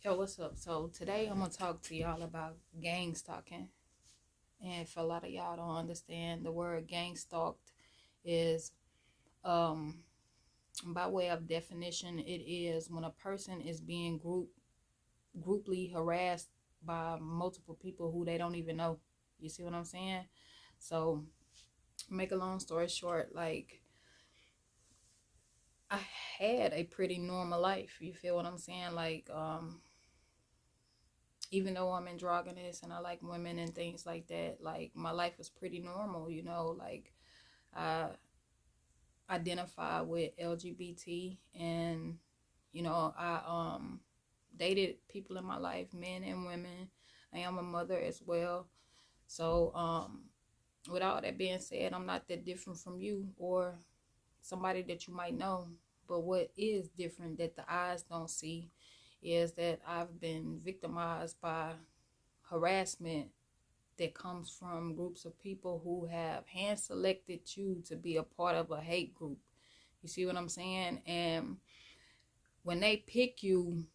Yo, what's up? So today I'm gonna talk to y'all about gang stalking. And for a lot of y'all don't understand, the word gang stalked is um by way of definition, it is when a person is being grouply harassed by multiple people who they don't even know. You see what I'm saying? So make a long story short, like I had a pretty normal life. You feel what I'm saying? Even though I'm androgynous and I like women and things like that, like my life was pretty normal, like I identify with LGBT and I dated people in my life, men and women. I am a mother as well. So with all that being said, I'm not that different from you or somebody that you might know. But what is different that the eyes don't see is that I've been victimized by harassment that comes from groups of people who have hand selected you to be a part of a hate group. You see what I'm saying? And when they pick you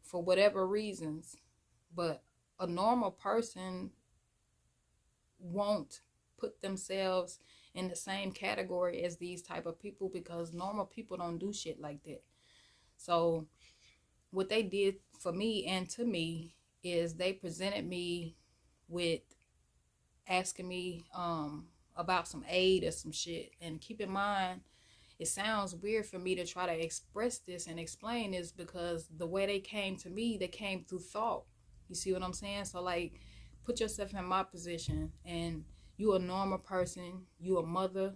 for whatever reasons, but a normal person won't put themselves in the same category as these type of people because normal people don't do shit like that. So what they did for me and to me is they presented me with asking me about some aid or some shit. And keep in mind, it sounds weird for me to try to express this and explain this because the way they came to me, they came through thought. You see what I'm saying? So like, put yourself in my position, and you a normal person, you a mother,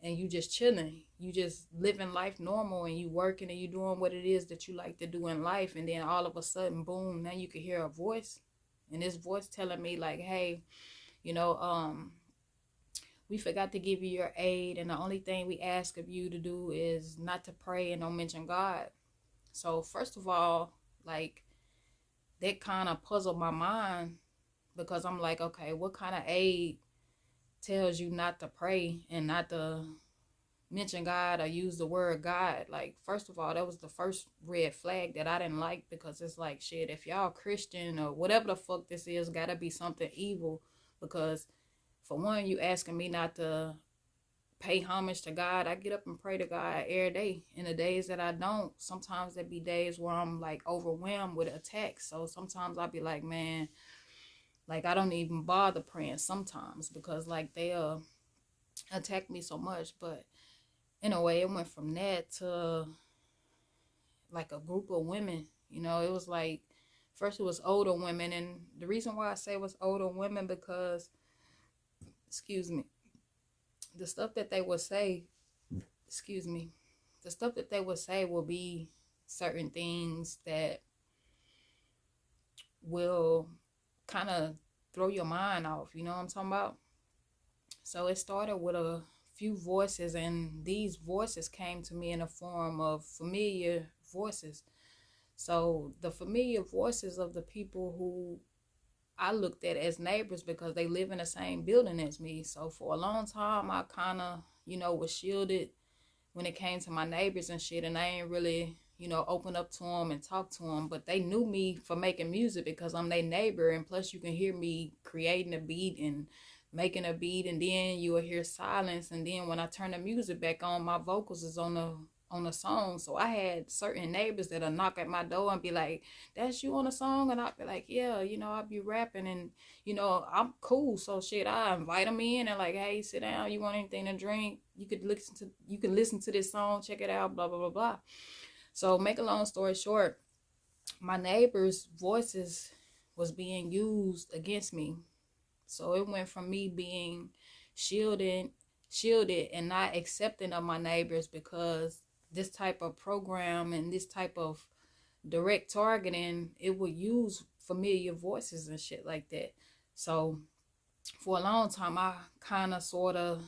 and you just chilling, you just living life normal, and you working and you doing what it is that you like to do in life, and then all of a sudden, boom, now you can hear a voice, and this voice telling me like, hey, you know, we forgot to give you your aid, and the only thing we ask of you to do is not to pray and don't mention God. So first of all, like, that kind of puzzled my mind because I'm like, okay, what kind of aid tells you not to pray and not to mention God or use the word God? Like, first of all, that was the first red flag that I didn't like because it's like, shit, if y'all Christian or whatever the fuck this is, gotta be something evil because for one, you asking me not to pay homage to God. I get up and pray to God every day. In the days that I don't, sometimes there be days where I'm like overwhelmed with attacks. So sometimes I'll be like, man, like I don't even bother praying sometimes because like they'll attack me so much. But in a way, it went from that to like a group of women. It was like, first it was older women. And the reason why I say it was older women because, excuse me, the stuff that they would say, excuse me, the stuff that they would say will be certain things that will kind of throw your mind off. You know what I'm talking about? So it started with a few voices, and these voices came to me in the form of familiar voices. So the familiar voices of the people who I looked at as neighbors because they live in the same building as me. So for a long time, I kind of, was shielded when it came to my neighbors and shit, and I ain't really, open up to them and talk to them. But they knew me for making music because I'm their neighbor, and plus you can hear me creating a beat and making a beat, and then you will hear silence, and then when I turn the music back on, my vocals is on the song. So I had certain neighbors that'll knock at my door and be like, that's you on the song? And I'll be like, yeah, I'll be rapping, and I'm cool. So shit, I invite them in and like, hey, sit down, you want anything to drink? You can listen to this song, check it out, blah blah blah blah. So make a long story short, my neighbors' voices was being used against me. So it went from me being shielded and not accepting of my neighbors because this type of program and this type of direct targeting, it will use familiar voices and shit like that. So for a long time, I kind of sort of,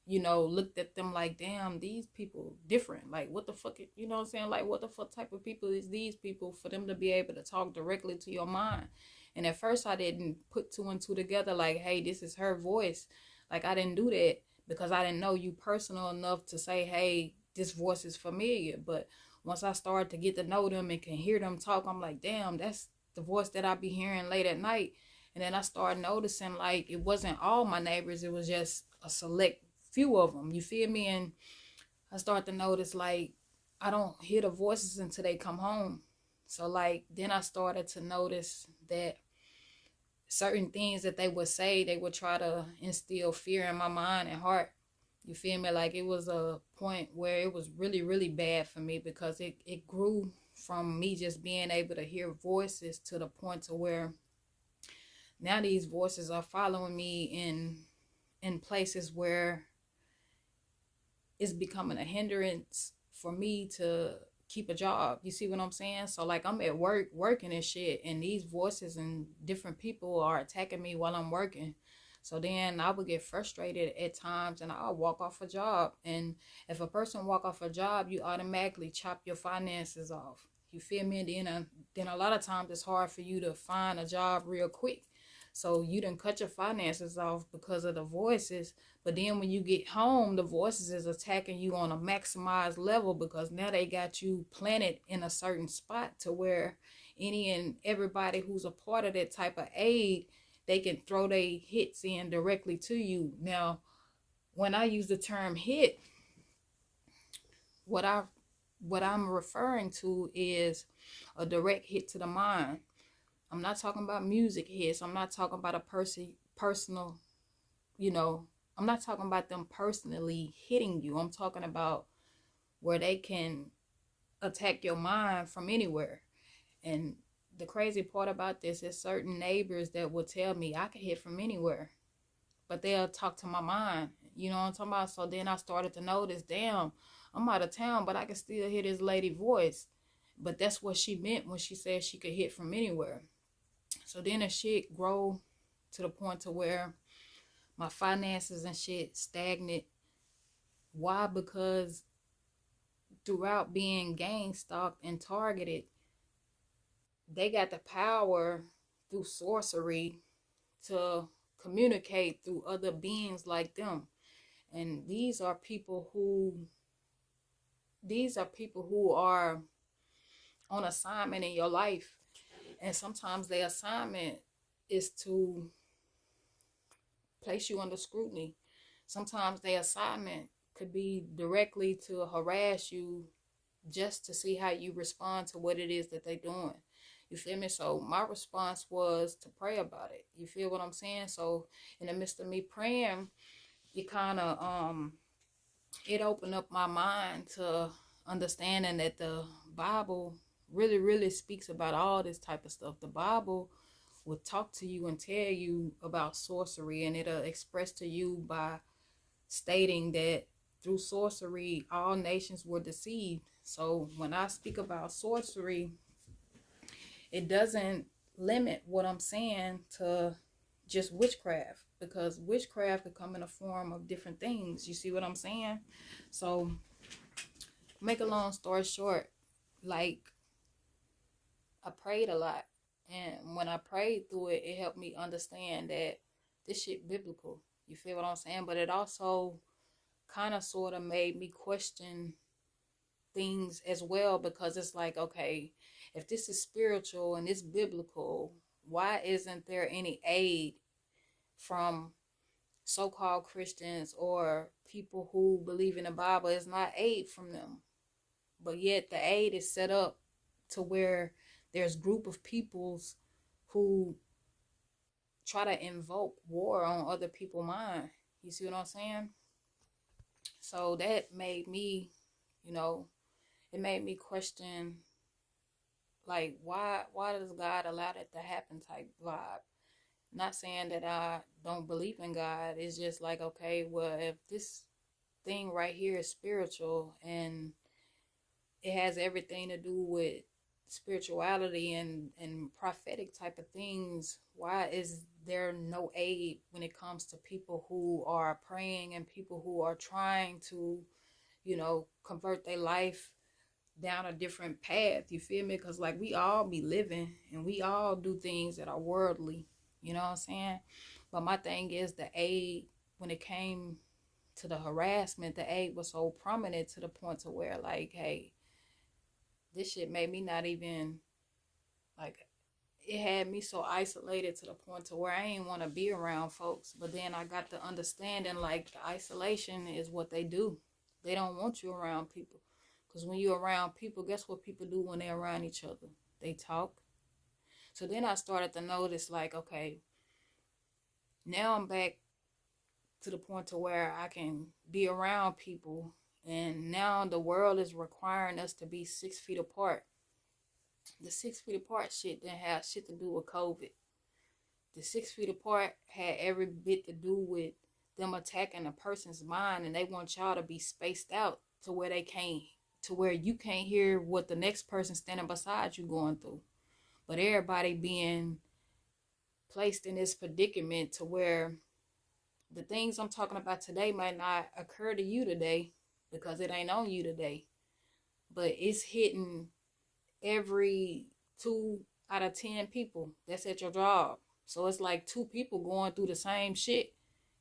looked at them like, damn, these people different. Like, what the fuck, you know what I'm saying? Like, what the fuck type of people is these people for them to be able to talk directly to your mind? And at first, I didn't put two and two together like, hey, this is her voice. Like, I didn't do that because I didn't know you personal enough to say, hey, this voice is familiar. But once I started to get to know them and can hear them talk, I'm like, damn, that's the voice that I be hearing late at night. And then I started noticing like it wasn't all my neighbors, it was just a select few of them. You feel me? And I started to notice like I don't hear the voices until they come home. So like then I started to notice that certain things that they would say, they would try to instill fear in my mind and heart. You feel me? Like it was a point where it was really, really bad for me because it grew from me just being able to hear voices to the point to where now these voices are following me in places where it's becoming a hindrance for me to keep a job. You see what I'm saying? So like I'm at work working and shit, and these voices and different people are attacking me while I'm working. So then I would get frustrated at times and I'll walk off a job. And if a person walk off a job, you automatically chop your finances off. You feel me? And then a lot of times it's hard for you to find a job real quick. So you done cut your finances off because of the voices. But then when you get home, the voices is attacking you on a maximized level because now they got you planted in a certain spot to where any and everybody who's a part of that type of aid, they can throw their hits in directly to you. Now, when I use the term hit, what I'm referring to is a direct hit to the mind. I'm not talking about music hits. I'm not talking about a personal, I'm not talking about them personally hitting you. I'm talking about where they can attack your mind from anywhere. And the crazy part about this is certain neighbors that will tell me I can hit from anywhere, but they'll talk to my mind. You know what I'm talking about? So then I started to notice, damn, I'm out of town, but I can still hear this lady voice. But that's what she meant when she said she could hit from anywhere. So then the shit grow to the point to where my finances and shit stagnant. Why? Because throughout being gang stalked and targeted, they got the power through sorcery to communicate through other beings like them. And these are people who are on assignment in your life. And sometimes their assignment is to place you under scrutiny. Sometimes their assignment could be directly to harass you just to see how you respond to what it is that they're doing. You feel me? So my response was to pray about it. You feel what I'm saying? So in the midst of me praying, it kind of it opened up my mind to understanding that the Bible really, really speaks about all this type of stuff. The Bible will talk to you and tell you about sorcery, and it'll express to you by stating that through sorcery, all nations were deceived. So when I speak about sorcery, it doesn't limit what I'm saying to just witchcraft, because witchcraft could come in a form of different things. You see what I'm saying? So make a long story short, like I prayed a lot, and when I prayed through it, it helped me understand that this shit biblical. You feel what I'm saying? But it also kind of sort of made me question things as well, because it's like, okay, if this is spiritual and it's biblical, why isn't there any aid from so-called Christians or people who believe in the Bible? Is not aid from them, but yet the aid is set up to where there's group of peoples who try to invoke war on other people's mind. You see what I'm saying? So that made me, it made me question, like, why does God allow that to happen type vibe. Not saying that I don't believe in God. It's just like, okay, well, if this thing right here is spiritual and it has everything to do with spirituality and prophetic type of things, why is there no aid when it comes to people who are praying and people who are trying to, convert their life down a different path? You feel me? Because like we all be living and we all do things that are worldly, you know what I'm saying? But my thing is the aid, when it came to the harassment, the aid was so prominent to the point to where like, hey, this shit made me not even, like, it had me so isolated to the point to where I ain't want to be around folks. But then I got the understanding, like, the isolation is what they do. They don't want you around people. Because when you're around people, guess what people do when they're around each other? They talk. So then I started to notice, like, okay, now I'm back to the point to where I can be around people. And now the world is requiring us to be 6 feet apart. The 6 feet apart shit didn't have shit to do with COVID. The 6 feet apart had every bit to do with them attacking a person's mind, and they want y'all to be spaced out to where you can't hear what the next person standing beside you going through. But everybody being placed in this predicament to where the things I'm talking about today might not occur to you today because it ain't on you today. But it's hitting every 2 out of 10 people that's at your job. So it's like 2 people going through the same shit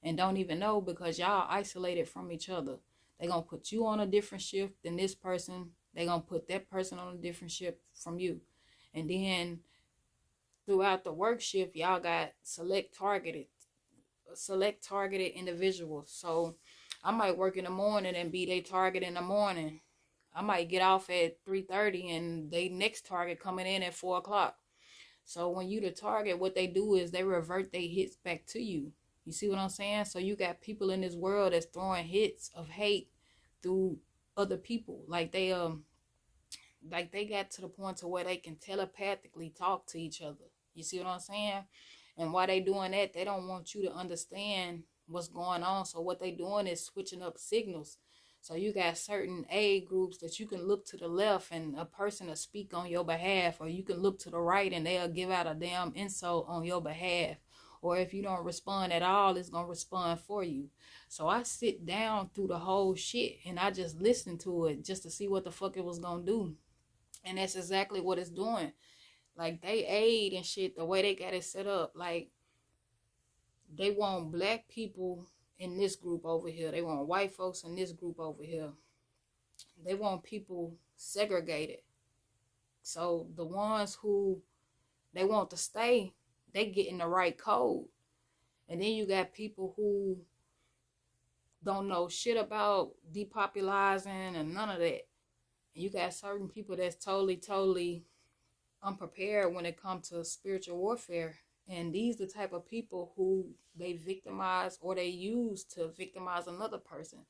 and don't even know because y'all isolated from each other. They gonna put you on a different shift than this person. They gonna put that person on a different shift from you. And then throughout the work shift, y'all got select targeted individuals. So I might work in the morning and be their target in the morning. I might get off at 3:30 and they next target coming in at 4 o'clock. So when you the target, what they do is they revert their hits back to you. You see what I'm saying? So you got people in this world that's throwing hits of hate through other people. Like they got to the point to where they can telepathically talk to each other. You see what I'm saying? And while they doing that, they don't want you to understand what's going on. So what they doing is switching up signals. So you got certain aid groups that you can look to the left and a person will speak on your behalf, or you can look to the right and they'll give out a damn insult on your behalf. Or if you don't respond at all, it's going to respond for you. So I sit down through the whole shit and I just listen to it just to see what the fuck it was going to do. And that's exactly what it's doing. Like, they aid and shit, the way they got it set up. Like, they want black people in this group over here. They want white folks in this group over here. They want people segregated. So the ones who they want to stay, they get in the right code. And then you got people who don't know shit about depopulizing and none of that. And you got certain people that's totally unprepared when it comes to spiritual warfare. And these the type of people who they victimize or they use to victimize another person.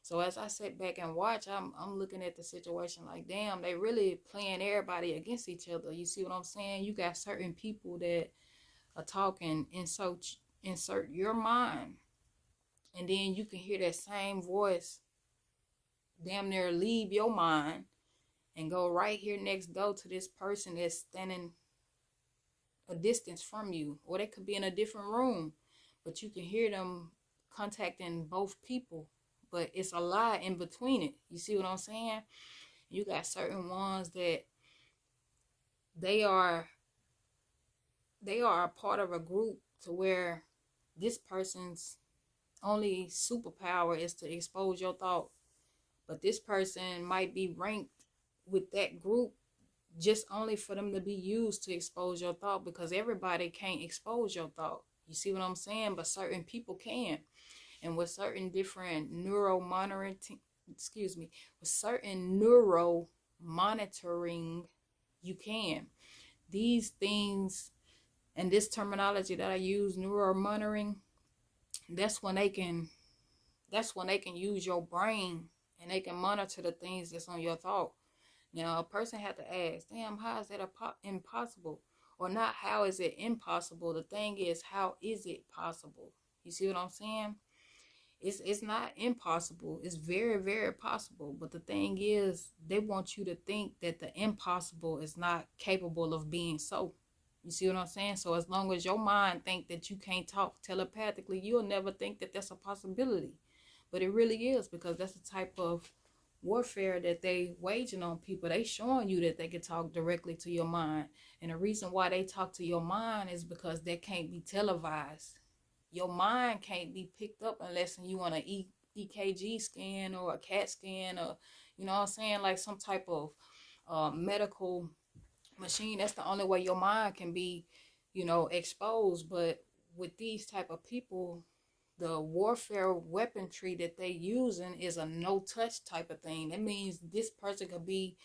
So as I sit back and watch, I'm looking at the situation like, damn, they really playing everybody against each other. You see what I'm saying? You got certain people that are talking, insert your mind. And then you can hear that same voice damn near leave your mind and go right here next door to this person that's standing a distance from you. Or they could be in a different room, but you can hear them contacting both people. But it's a lie in between it. You see what I'm saying? You got certain ones that they are a part of a group to where this person's only superpower is to expose your thought. But this person might be ranked with that group just only for them to be used to expose your thought, because everybody can't expose your thought. You see what I'm saying? But certain people can. And with certain different with certain neuro monitoring, you can. These things and this terminology that I use, neuro monitoring, that's when they can use your brain and they can monitor the things that's on your thought. Now, a person had to ask, damn, how is that impossible? Or not how is it impossible? The thing is, how is it possible? You see what I'm saying? It's not impossible. It's very, very possible. But the thing is, they want you to think that the impossible is not capable of being so. You see what I'm saying? So as long as your mind think that you can't talk telepathically, you'll never think that that's a possibility. But it really is, because that's the type of warfare that they waging on people. They showing you that they can talk directly to your mind. And the reason why they talk to your mind is because that can't be televised. Your mind can't be picked up unless you want an EKG scan or a CAT scan, or, you know what I'm saying, like some type of medical machine. That's the only way your mind can be, exposed. But with these type of people, the warfare weaponry that they using is a no touch type of thing. That means this person can be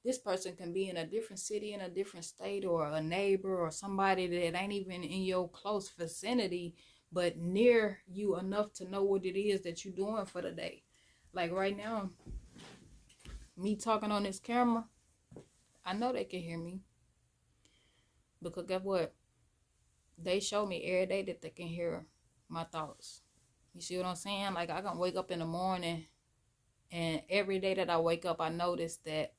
in a different city, in a different state, or a neighbor, or somebody that ain't even in your close vicinity, but near you enough to know what it is that you're doing for the day. Like right now, me talking on this camera, I know they can hear me. Because guess what? They show me every day that they can hear my thoughts. You see what I'm saying? Like I can wake up in the morning, and every day that I wake up, I notice that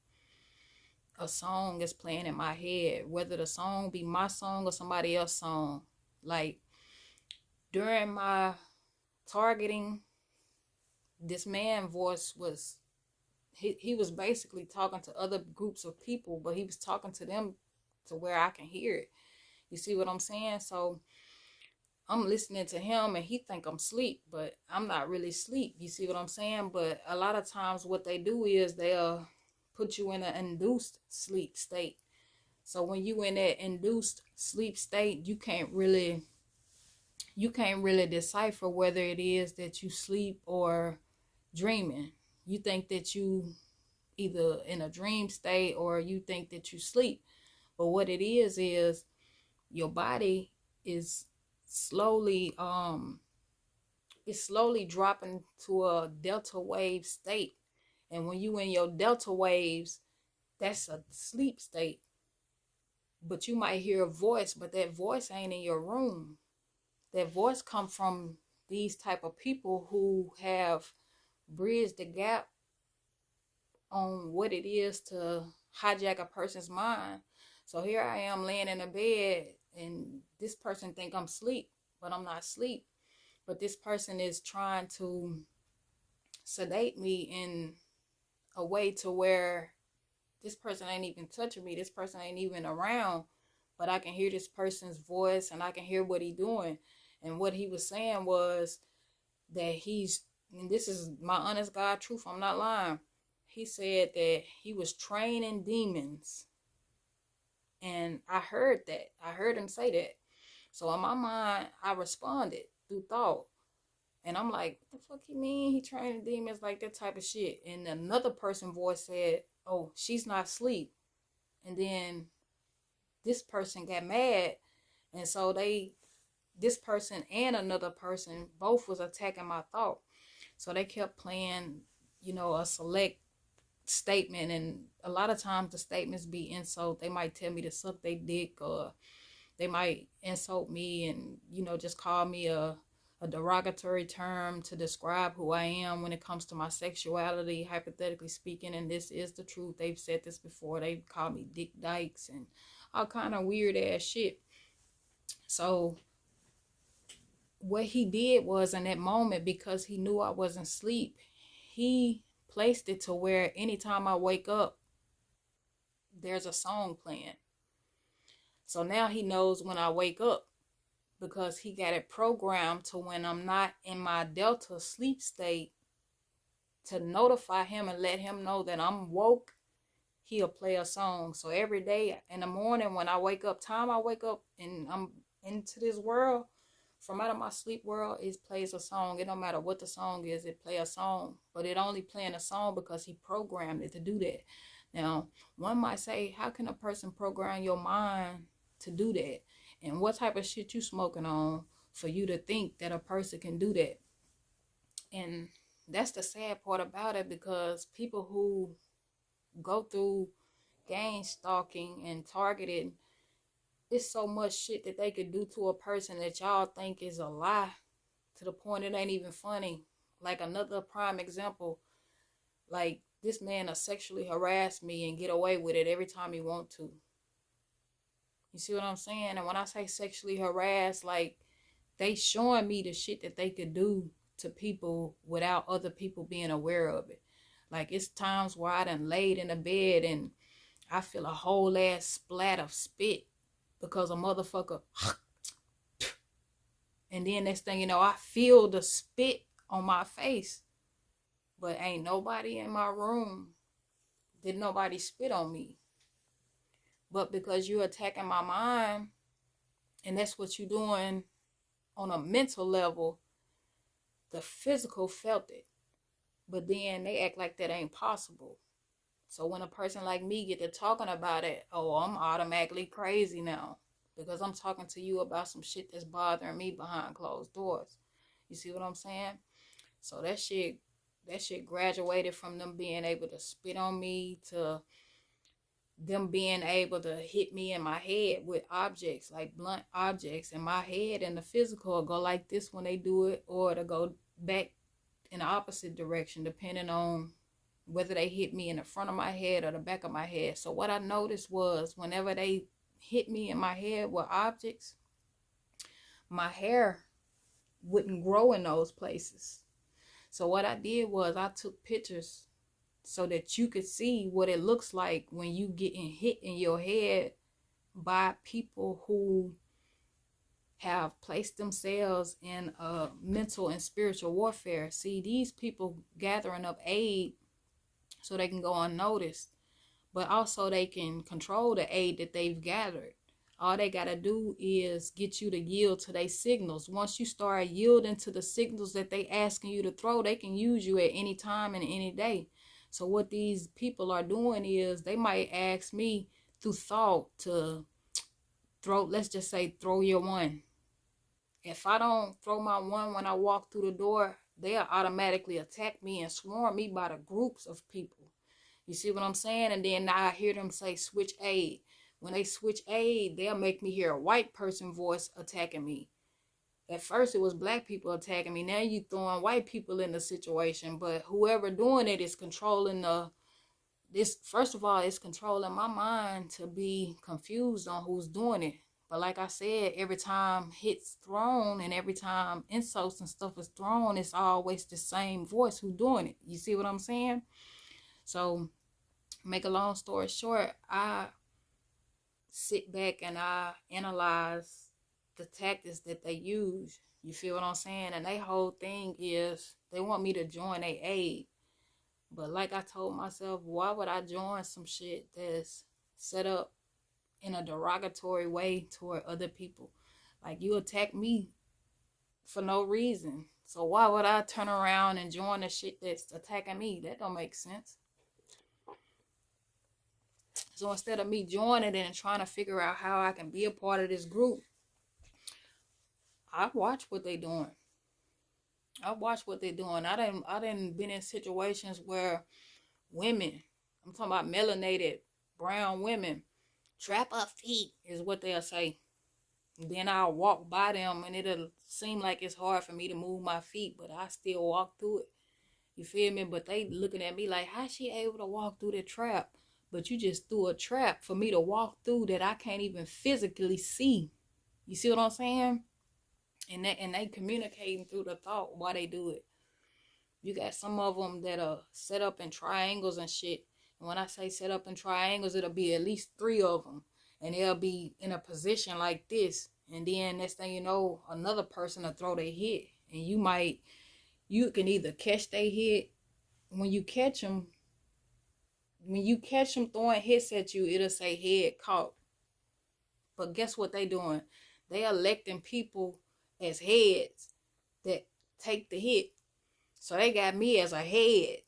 a song is playing in my head, whether the song be my song or somebody else's song. Like during my targeting, this man voice was, he was basically talking to other groups of people, but he was talking to them to where I can hear it. You see what I'm saying? So I'm listening to him and he think I'm asleep, but I'm not really asleep. You see what I'm saying? But a lot of times what they do is they'll put you in an induced sleep state. So when you in that induced sleep state, you can't really decipher whether it is that you sleep or dreaming. You think that you either in a dream state or you think that you sleep. But what it is your body is slowly dropping to a delta wave state. And when you in your delta waves, that's a sleep state. But you might hear a voice, but that voice ain't in your room. That voice come from these type of people who have bridged the gap on what it is to hijack a person's mind. So here I am laying in a bed and this person think I'm asleep, but I'm not asleep. But this person is trying to sedate me in a way to where this person ain't even touching me. This person ain't even around, but I can hear this person's voice and I can hear what he's doing. And what he was saying was that and this is my honest God truth, I'm not lying. He said that he was training demons. And I heard that. I heard him say that. So in my mind, I responded through thought. And I'm like, what the fuck he mean? He training demons, like that type of shit. And another person's voice said, oh, she's not asleep. And then this person got mad. And so this person and another person both was attacking my thought. So they kept playing, a select statement. And a lot of times the statements be insult. They might tell me to suck their dick, or they might insult me and, just call me a derogatory term to describe who I am when it comes to my sexuality, hypothetically speaking. And this is the truth. They've said this before. They've called me dick dykes and all kind of weird ass shit. So what he did was, in that moment, because he knew I wasn't asleep, he placed it to where anytime I wake up, there's a song playing. So now he knows when I wake up, because he got it programmed to when I'm not in my delta sleep state, to notify him and let him know that I'm woke, he'll play a song. So every day in the morning when I wake up, time I wake up and I'm into this world, from out of my sleep world, it plays a song. It don't matter what the song is, it play a song. But it only playing a song because he programmed it to do that. Now, one might say, how can a person program your mind to do that? And what type of shit you smoking on for you to think that a person can do that? And that's the sad part about it, because people who go through gang stalking and targeting, it's so much shit that they could do to a person that y'all think is a lie, to the point it ain't even funny. Like another prime example, like this man will sexually harass me and get away with it every time he want to. You see what I'm saying? And when I say sexually harass, like they showing me the shit that they could do to people without other people being aware of it. Like it's times where I done laid in the bed and I feel a whole ass splat of spit because a motherfucker, and then next thing you know, I feel the spit on my face, but ain't nobody in my room. did nobody spit on me. But because you're attacking my mind, and that's what you're doing on a mental level, the physical felt it. But then they act like that ain't possible. So when a person like me get to talking about it, oh, I'm automatically crazy now because I'm talking to you about some shit that's bothering me behind closed doors. You see what I'm saying? So that shit graduated from them being able to spit on me to them being able to hit me in my head with objects, like blunt objects in my head, and the physical will go like this when they do it, or to go back in the opposite direction depending on whether they hit me in the front of my head or the back of my head. So what I noticed was whenever they hit me in my head with objects, my hair wouldn't grow in those places. So what I did was I took pictures so that you could see what it looks like when you getting hit in your head by people who have placed themselves in a mental and spiritual warfare. See, these people gathering up aid so they can go unnoticed, but also they can control the aid that they've gathered. All they got to do is get you to yield to their signals. Once you start yielding to the signals that they asking you to throw, they can use you at any time and any day. So what these people are doing is they might ask me through thought to throw, let's just say, throw your one. If I don't throw my one when I walk through the door, they'll automatically attack me and swarm me by the groups of people. You see what I'm saying? And then I hear them say switch aid. When they switch aid, they'll make me hear a white person voice attacking me. At first it was black people attacking me. Now you throwing white people in the situation. But whoever doing it is controlling first of all, it's controlling my mind to be confused on who's doing it. But like I said, every time hits thrown and every time insults and stuff is thrown, it's always the same voice who's doing it. You see what I'm saying? So make a long story short, I sit back and I analyze the tactics that they use. You feel what I'm saying? And their whole thing is they want me to join their aid. But like I told myself, why would I join some shit that's set up in a derogatory way toward other people? Like, you attack me for no reason. So why would I turn around and join the shit that's attacking me? That don't make sense. So instead of me joining it and trying to figure out how I can be a part of this group, I watch what they doing. I didn't been in situations where women, I'm talking about melanated brown women, trap her feet is what they'll say. And then I'll walk by them and it'll seem like it's hard for me to move my feet, but I still walk through it. You feel me? But they looking at me like, how's she able to walk through the trap? But you just threw a trap for me to walk through that I can't even physically see. You see what I'm saying? And they communicating through the thought while they do it. You got some of them that are set up in triangles and shit. And when I say set up in triangles, it'll be at least 3 of them. And they'll be in a position like this. And then next thing you know, another person will throw their hit. And you can either catch their hit. When you catch them throwing hits at you, it'll say head caught. But guess what they doing? They electing people as heads that take the hit. So they got me as a head.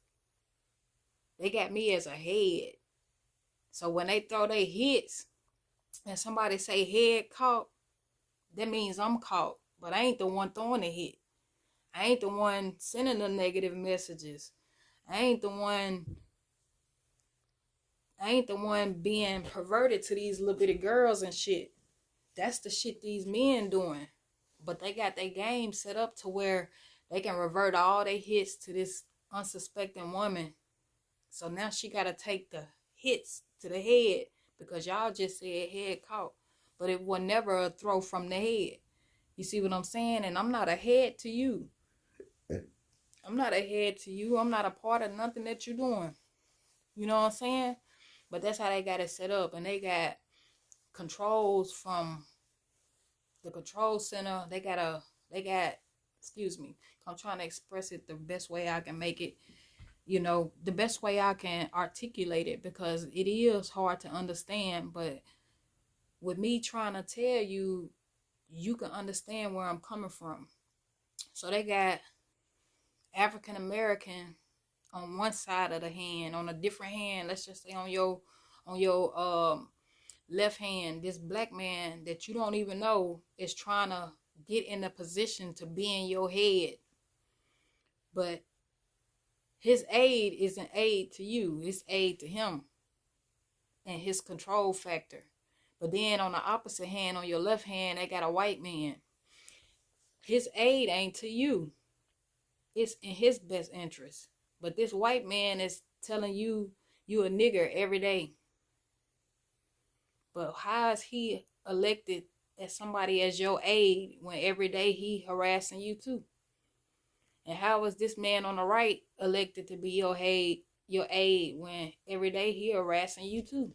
So when they throw their hits and somebody say head caught, that means I'm caught. But I ain't the one throwing the hit. I ain't the one sending the negative messages. I ain't the one being perverted to these little bitty girls and shit. That's the shit these men doing. But they got their game set up to where they can revert all their hits to this unsuspecting woman. So now she got to take the hits to the head because y'all just said head caught. But it was never a throw from the head. You see what I'm saying? And I'm not a head to you. I'm not a part of nothing that you're doing. You know what I'm saying? But that's how they got it set up. And they got controls from the control center. I'm trying to express it the best way I can make it. the best way I can articulate it, because it is hard to understand, but with me trying to tell you, you can understand where I'm coming from. So they got African American on one side of the hand. On a different hand, let's just say on your left hand, this black man that you don't even know is trying to get in a position to be in your head. But his aid isn't aid to you, it's aid to him and his control factor. But then on the opposite hand, on your left hand, they got a white man. His aid ain't to you, it's in his best interest. But this white man is telling you you a nigger every day. But how is he elected as somebody as your aide when every day he harassing you too? And how is this man on the right elected to be your aide when every day he harassing you too?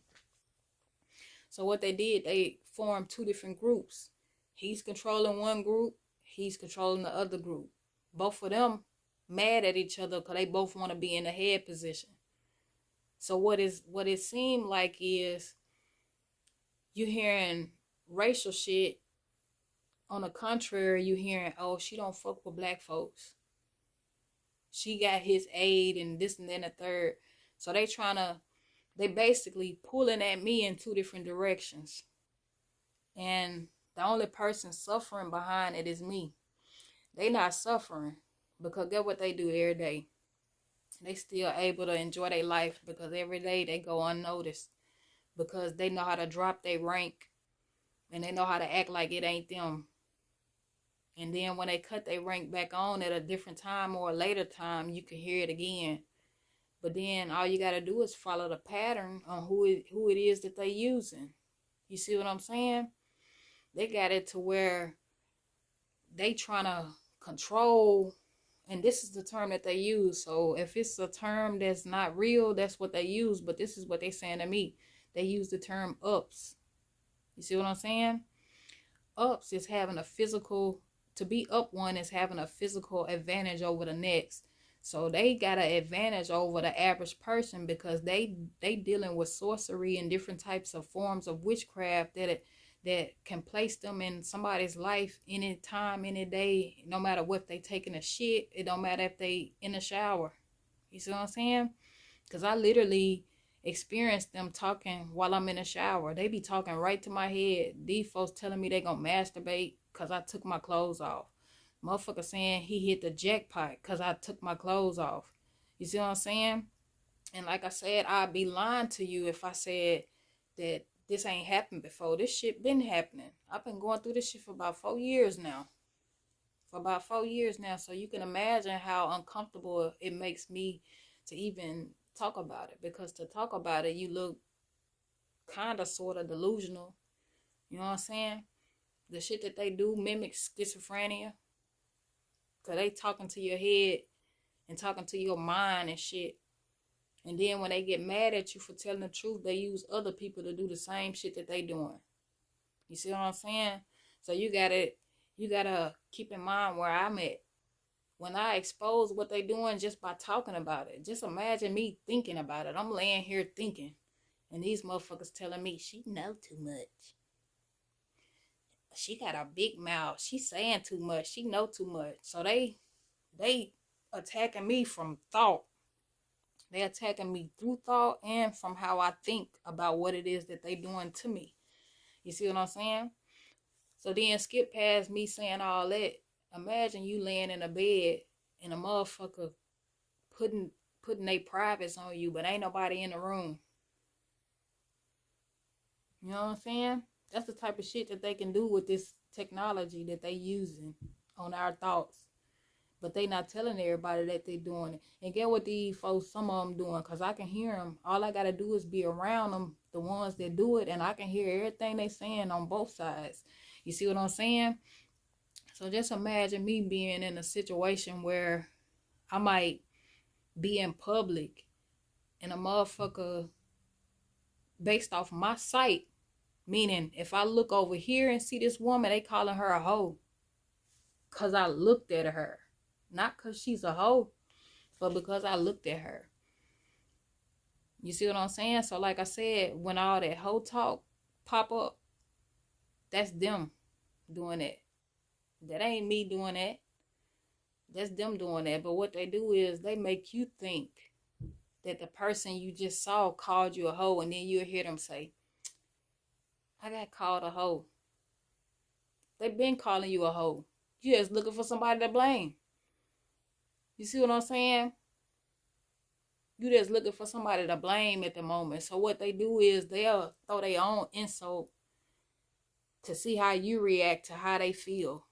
So what they did, they formed two different groups. He's controlling one group, he's controlling the other group. Both of them mad at each other because they both want to be in the head position. So what it seemed like is you hearing racial shit. On the contrary, you hearing, oh, she don't fuck with black folks. She got his aid and this and then a third. So they basically pulling at me in two different directions. And the only person suffering behind it is me. They not suffering because get what they do every day. They still able to enjoy their life because every day they go unnoticed. Because they know how to drop their rank and they know how to act like it ain't them. And then when they cut their rank back on at a different time or a later time, you can hear it again. But then all you got to do is follow the pattern on who it is that they using. You see what I'm saying? They got it to where they trying to control, and this is the term that they use. So if it's a term that's not real, that's what they use. But this is what they saying to me. They use the term ups. You see what I'm saying? Ups is having a physical, to be up one is having a physical advantage over the next. So they got an advantage over the average person because they dealing with sorcery and different types of forms of witchcraft that can place them in somebody's life any time, any day, no matter what they taking a shit. It don't matter if they in the shower. You see what I'm saying? Because I literally experience them talking while I'm in the shower. They be talking right to my head. These folks telling me they gonna masturbate because I took my clothes off. Motherfucker saying he hit the jackpot because I took my clothes off. You see what I'm saying? And like I said, I'd be lying to you if I said that this ain't happened before. This shit been happening. I've been going through this shit for about 4 years now. So you can imagine how uncomfortable it makes me to even talk about it. Because to talk about it, you look kind of sort of delusional. You know what I'm saying? The shit that they do mimics schizophrenia. Because they talking to your head and talking to your mind and shit. And then when they get mad at you for telling the truth, they use other people to do the same shit that they doing. You see what I'm saying? So you gotta keep in mind where I'm at. When I expose what they doing just by talking about it, just imagine me thinking about it. I'm laying here thinking. And these motherfuckers telling me, she know too much. She got a big mouth. She saying too much. She know too much. So they attacking me from thought. They attacking me through thought and from how I think about what it is that they doing to me. You see what I'm saying? So then skip past me saying all that. Imagine you laying in a bed and a motherfucker putting their privates on you, but ain't nobody in the room. You know what I'm saying? That's the type of shit that they can do with this technology that they using on our thoughts. But they not telling everybody that they doing it. And get what these folks, some of them doing, because I can hear them. All I got to do is be around them, the ones that do it, and I can hear everything they saying on both sides. You see what I'm saying? So just imagine me being in a situation where I might be in public and a motherfucker, based off my sight, meaning if I look over here and see this woman, they calling her a hoe because I looked at her. Not because she's a hoe. but because I looked at her. You see what I'm saying? So like I said, when all that hoe talk pop up, that's them doing that. That ain't me doing that. That's them doing that. But what they do is they make you think that the person you just saw called you a hoe, and then you'll hear them say, I got called a hoe. They've been calling you a hoe. You just looking for somebody to blame. You see what I'm saying? You just looking for somebody to blame at the moment. So what they do is they'll throw their own insult to see how you react to how they feel.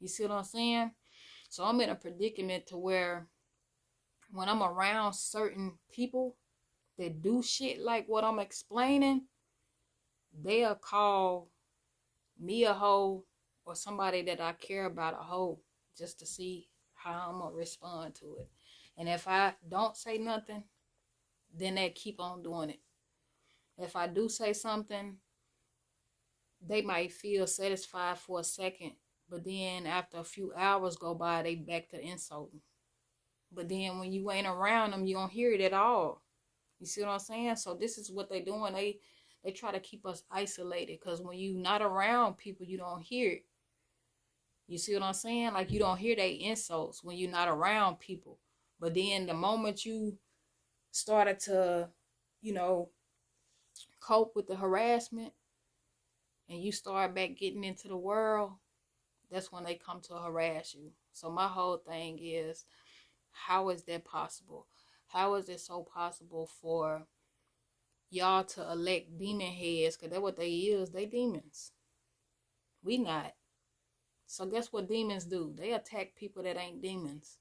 You see what I'm saying? So I'm in a predicament to where when I'm around certain people that do shit like what I'm explaining, they'll call me a hoe or somebody that I care about a hoe just to see how I'm gonna respond to it. And if I don't say nothing, then they keep on doing it. If I do say something, they might feel satisfied for a second, but then after a few hours go by, they back to insulting. But then when you ain't around them, you don't hear it at all. You see what I'm saying? So this is what they doing. They try to keep us isolated, because when you not around people, you don't hear it. You see what I'm saying? Like, you don't hear their insults when you're not around people. But then the moment you started to, cope with the harassment and you start back getting into the world, that's when they come to harass you. So my whole thing is, how is that possible? How is it so possible for y'all to elect demon heads? Because that's what they is. They demons. We not. So guess what demons do? They attack people that ain't demons.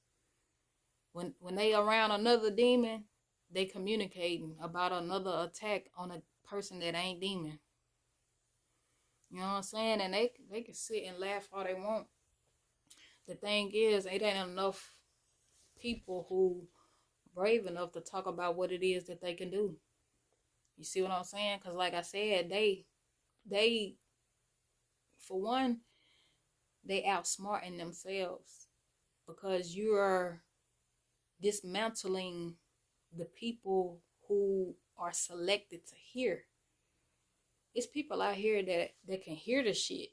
When they around another demon, they communicating about another attack on a person that ain't demon. You know what I'm saying? And they can sit and laugh all they want. The thing is, it ain't enough people who brave enough to talk about what it is that they can do. You see what I'm saying? Because like I said, they for one, they outsmarting themselves, because you are dismantling the people who are selected to hear. It's people out here that can hear the shit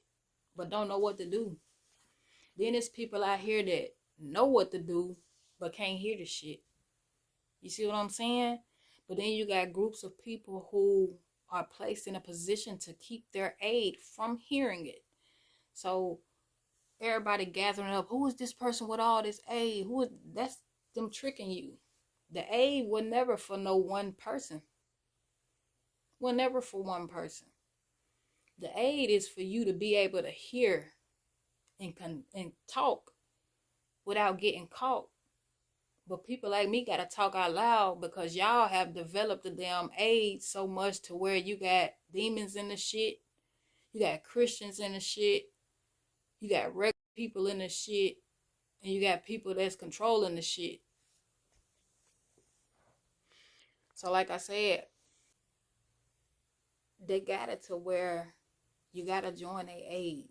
but don't know what to do. Then it's people out here that know what to do but can't hear the shit. You see what I'm saying? But then you got groups of people who are placed in a position to keep their aid from hearing it. So everybody gathering up, who is this person with all this aid? That's them tricking you. The aid was never for no one person. Was never for one person. The aid is for you to be able to hear and talk without getting caught. But people like me gotta talk out loud, because y'all have developed the damn aid so much to where you got demons in the shit, you got Christians in the shit, you got regular people in the shit, and you got people that's controlling the shit. So like I said, they got it to where you gotta join a aid.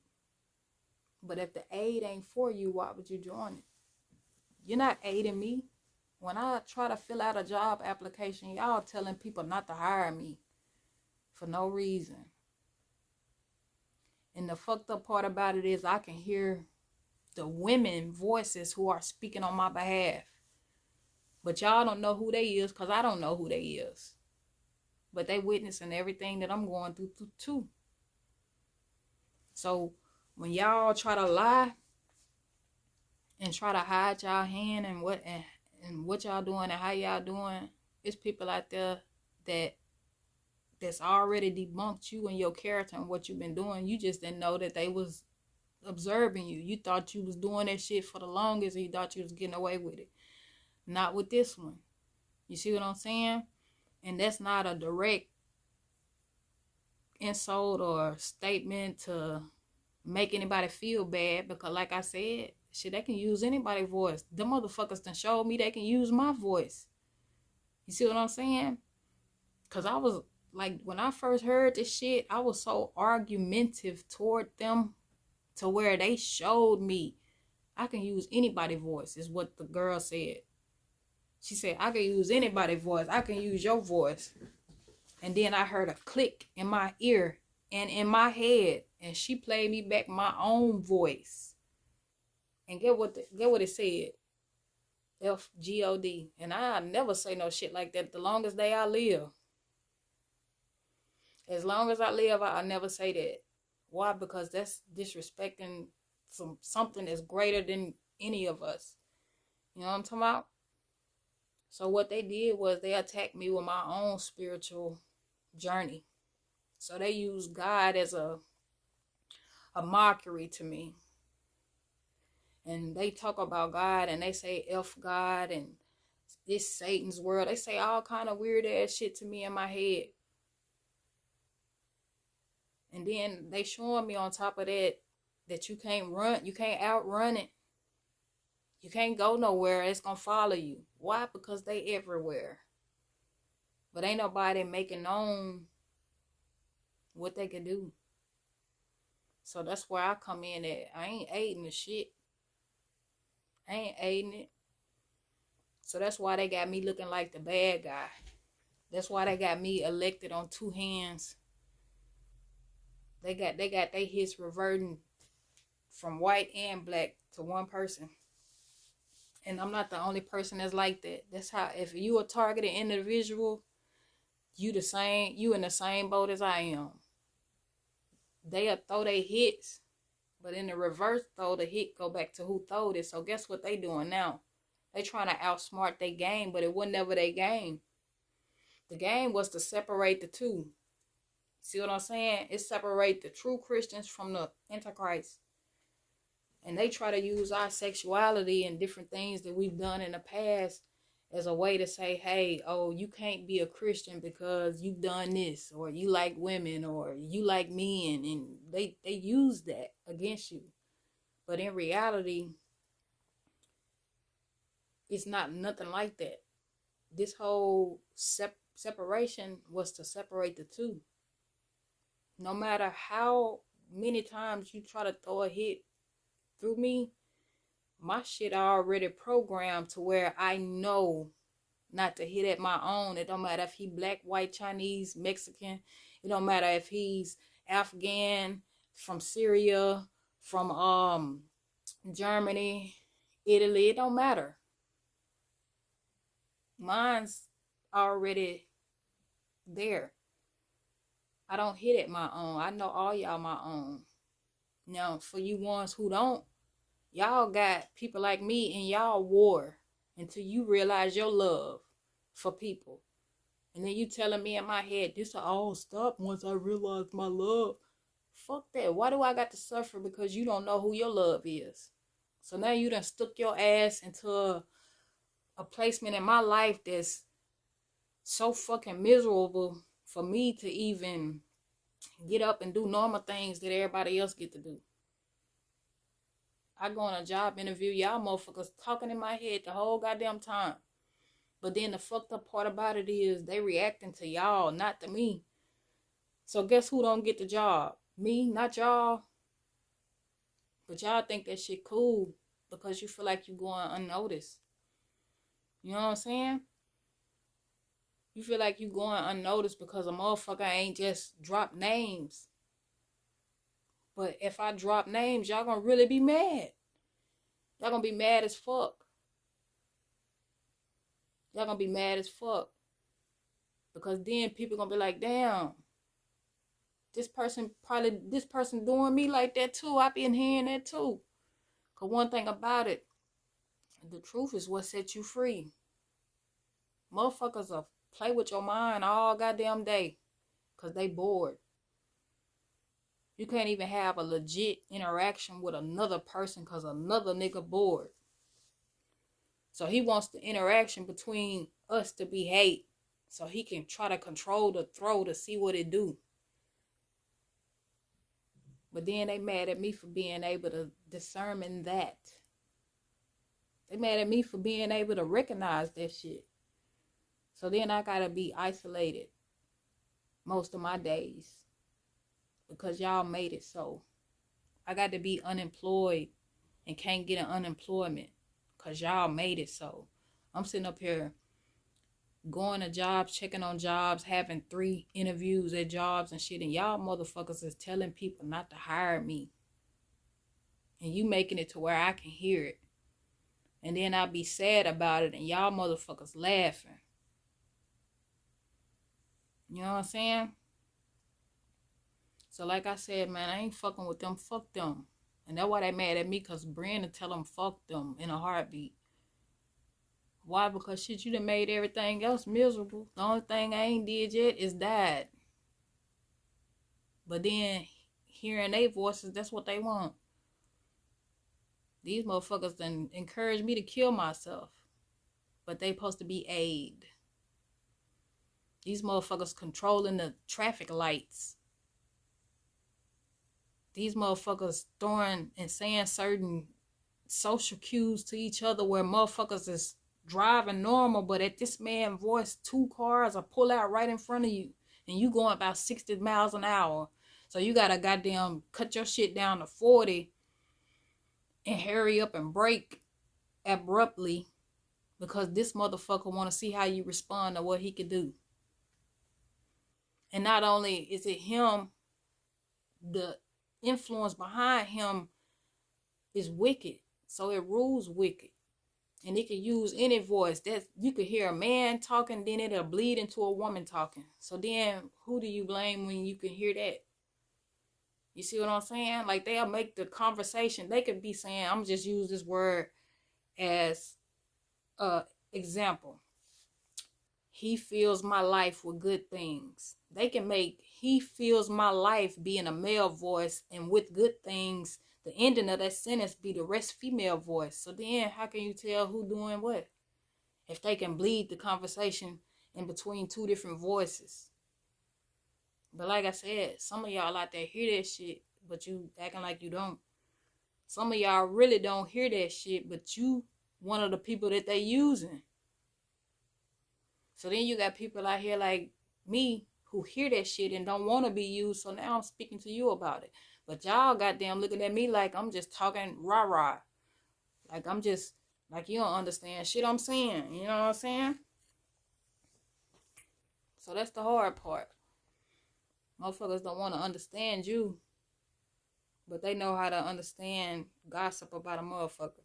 But if the aid ain't for you, why would you join it? You're not aiding me. When I try to fill out a job application, y'all telling people not to hire me for no reason. And the fucked up part about it is I can hear the women voices who are speaking on my behalf. But y'all don't know who they is, because I don't know who they is. But they witnessing everything that I'm going through too. So when y'all try to lie and try to hide y'all hand and what y'all doing and how y'all doing, it's people out there that's already debunked you and your character and what you've been doing. You just didn't know that they was observing you. You thought you was doing that shit for the longest, and you thought you was getting away with it. Not with this one. You see what I'm saying? And that's not a direct insult or statement to make anybody feel bad, because like I said, shit, they can use anybody's voice. Them motherfuckers done showed me they can use my voice. You see what I'm saying? Because I was like, when I first heard this shit, I was so argumentative toward them to where they showed me I can use anybody's voice, is what the girl said. She said, I can use anybody's voice. I can use your voice. And then I heard a click in my ear and in my head. And she played me back my own voice. And get what it said. FGOD. And I never say no shit like that the longest day I live. As long as I live, I'll never say that. Why? Because that's disrespecting something that's greater than any of us. You know what I'm talking about? So what they did was they attacked me with my own spiritual journey. So they used God as a mockery to me. And they talk about God and they say F God and this Satan's world. They say all kind of weird ass shit to me in my head. And then they showing me on top of that you can't run, you can't outrun it. You can't go nowhere. It's going to follow you. Why? Because they everywhere. But ain't nobody making known what they can do. So that's where I come in at. I ain't aiding the shit. I ain't aiding it. So that's why they got me looking like the bad guy. That's why they got me elected on two hands. They got their hits reverting from white and black to one person. And I'm not the only person that's like that. That's how, if you a targeted individual, you in the same boat as I am. They'll throw their hits, but in the reverse though, the hit go back to who throwed it. So guess what they doing now? They trying to outsmart their game, but it wasn't never their game. The game was to separate the two. See what I'm saying? It separate the true Christians from the Antichrist. And they try to use our sexuality and different things that we've done in the past as a way to say, hey, oh, you can't be a Christian because you've done this, or you like women, or you like men. And they use that against you. But in reality, it's not nothing like that. This whole separation was to separate the two. No matter how many times you try to throw a hit through me, my shit already programmed to where I know not to hit at my own. It don't matter if he black, white, Chinese, Mexican. It don't matter if he's Afghan, from Syria, from Germany, Italy. It don't matter. Mine's already there. I don't hit at my own. I know all y'all my own. Now, for you ones who don't, y'all got people like me in y'all war until you realize your love for people. And then you telling me in my head, this will all stop once I realize my love. Fuck that. Why do I got to suffer because you don't know who your love is? So now you done stuck your ass into a placement in my life that's so fucking miserable for me to even get up and do normal things that everybody else get to do. I go on a job interview, y'all motherfuckers talking in my head the whole goddamn time. But then the fucked up part about it is they reacting to y'all, not to me. So guess who don't get the job? Me, not y'all. But y'all think that shit cool because you feel like you going unnoticed. You know what I'm saying? You feel like you going unnoticed because a motherfucker ain't just drop names. But if I drop names, y'all gonna really be mad. Y'all gonna be mad as fuck. Y'all gonna be mad as fuck. Because then people gonna be like, damn, this person doing me like that too. I been hearing that too. Cause one thing about it, the truth is what sets you free. Motherfuckers will play with your mind all goddamn day. Cause they bored. You can't even have a legit interaction with another person cause another nigga bored. So he wants the interaction between us to be hate. So he can try to control the throw to see what it do. But then they mad at me for being able to discern that. They mad at me for being able to recognize that shit. So then I gotta be isolated most of my days. Because y'all made it so. I got to be unemployed and can't get an unemployment. Because y'all made it so. I'm sitting up here going to jobs, checking on jobs, having 3 interviews at jobs and shit, and y'all motherfuckers is telling people not to hire me. And you making it to where I can hear it. And then I'll be sad about it and y'all motherfuckers laughing. You know what I'm saying? So like I said, man, I ain't fucking with them. Fuck them. And that's why they mad at me, because Brandon tell them fuck them in a heartbeat. Why? Because shit, you done made everything else miserable. The only thing I ain't did yet is died. But then hearing their voices, that's what they want. These motherfuckers done encourage me to kill myself. But they supposed to be aid. These motherfuckers controlling the traffic lights. These motherfuckers throwing and saying certain social cues to each other where motherfuckers is driving normal, but at this man's voice, 2 cars will pull out right in front of you. And you going about 60 miles an hour. So you gotta goddamn cut your shit down to 40 and hurry up and brake abruptly, because this motherfucker want to see how you respond to what he could do. And not only is it him, the influence behind him is wicked. So it rules wicked. And it can use any voice. That you could hear a man talking, then it'll bleed into a woman talking. So then who do you blame when you can hear that? You see what I'm saying? Like, they'll make the conversation. They could be saying, I'm just use this word as example. He fills my life with good things. They can make he fills my life be in a male voice, and with good things, the ending of that sentence be the rest female voice. So then how can you tell who doing what? If they can bleed the conversation in between 2 different voices. But like I said, some of y'all out there hear that shit, but you acting like you don't. Some of y'all really don't hear that shit, but you one of the people that they using. So then you got people out here like me who hear that shit and don't want to be used. So now I'm speaking to you about it. But y'all goddamn looking at me like I'm just talking rah-rah. Like I'm just, like you don't understand shit I'm saying. You know what I'm saying? So that's the hard part. Motherfuckers don't want to understand you, but they know how to understand gossip about a motherfucker.